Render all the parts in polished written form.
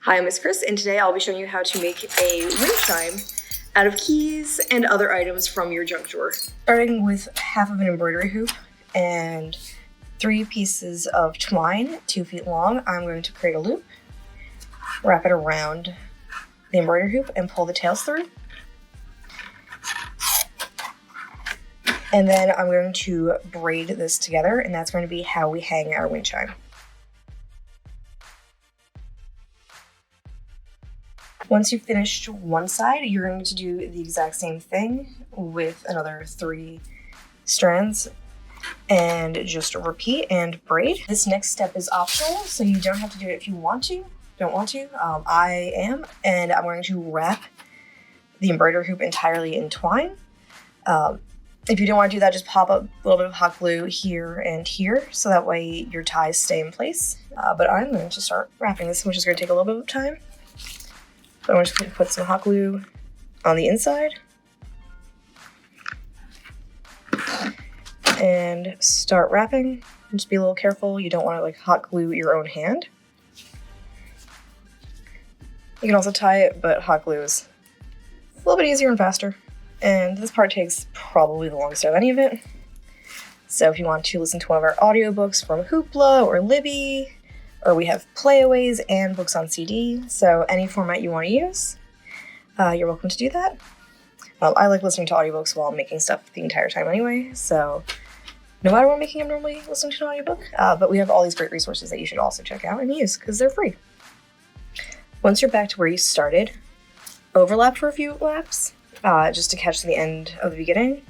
Hi, I'm Miss Chris, and today I'll be showing you how to make a wind chime out of keys and other items from your junk drawer. Starting with half of an embroidery hoop and 3 pieces of twine, 2 feet long, I'm going to create a loop, wrap it around the embroidery hoop, and pull the tails through. And then I'm going to braid this together, and that's going to be how we hang our wind chime. Once you've finished one side, you're going to do the exact same thing with another 3 strands and just repeat and braid. This next step is optional, so you don't have to do it if you don't want to. I am, and I'm going to wrap the embroidery hoop entirely in twine. If you don't want to do that, just pop up a little bit of hot glue here and here, so that way your ties stay in place. But I'm going to start wrapping this, which is going to take a little bit of time. So I'm just going to put some hot glue on the inside and start wrapping. Just be a little careful. You don't want to hot glue your own hand. You can also tie it, but hot glue is a little bit easier and faster. And this part takes probably the longest out of any of it. So if you want to listen to one of our audiobooks from Hoopla or Libby, or we have playaways and books on CD, so any format you want to use, you're welcome to do that. I like listening to audiobooks while I'm making stuff the entire time anyway, so no matter what I'm making, I'm normally listening to an audiobook, but we have all these great resources that you should also check out and use, because they're free. Once you're back to where you started, overlap for a few laps, just to catch the end of the beginning.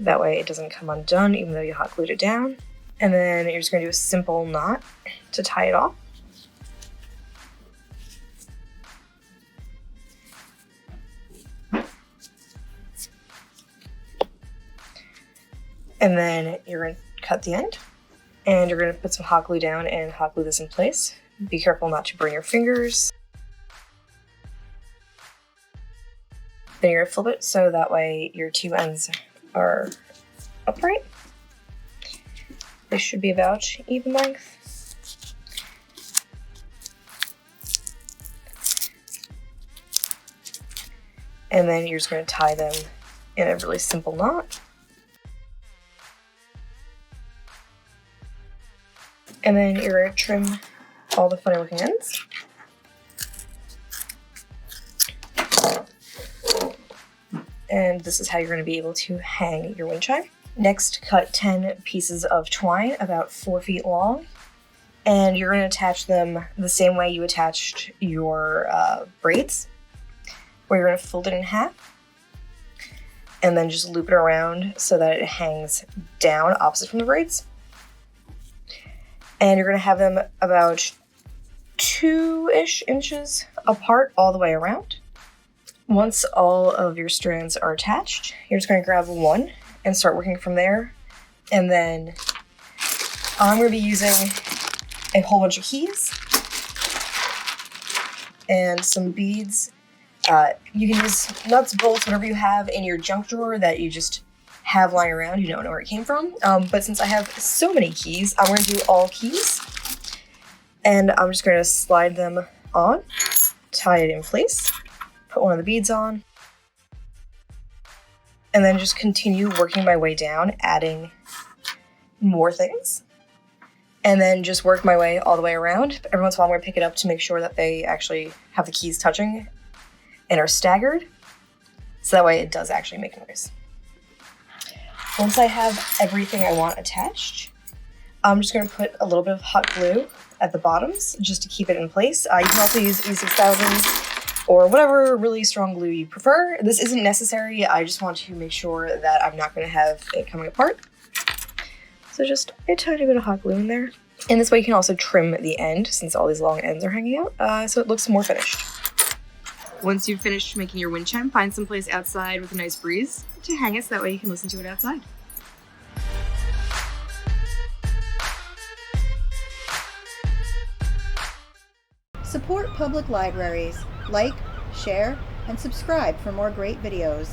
That way it doesn't come undone even though you hot glued it down. And then you're just going to do a simple knot to tie it off. And then you're going to cut the end. And you're going to put some hot glue down and hot glue this in place. Be careful not to burn your fingers. Then you're going to flip it so that way your 2 ends are upright. They should be about even length. And then you're just going to tie them in a really simple knot. And then you're going to trim all the funny looking ends. And this is how you're going to be able to hang your wind chime. Next, cut 10 pieces of twine about 4 feet long, and you're going to attach them the same way you attached your braids, where you're going to fold it in half, and then just loop it around so that it hangs down opposite from the braids. And you're going to have them about 2-ish inches apart all the way around. Once all of your strands are attached, you're just going to grab one and start working from there. And then I'm going to be using a whole bunch of keys and some beads. You can use nuts, bolts, whatever you have in your junk drawer that you just have lying around. You don't know where it came from. But since I have so many keys, I'm going to do all keys. And I'm just going to slide them on, tie it in place. Put one of the beads on, and then just continue working my way down, adding more things, and then just work my way all the way around. Every once in a while I'm going to pick it up to make sure that they actually have the keys touching and are staggered, so that way it does actually make noise. Once I have everything I want attached, I'm just going to put a little bit of hot glue at the bottoms just to keep it in place. You can also use E6000 or whatever really strong glue you prefer. This isn't necessary, I just want to make sure that I'm not going to have it coming apart. So just a tiny bit of hot glue in there. And this way you can also trim the end, since all these long ends are hanging out, so it looks more finished. Once you've finished making your wind chime, find some place outside with a nice breeze to hang it so that way you can listen to it outside. Support public libraries. Like, share, and subscribe for more great videos.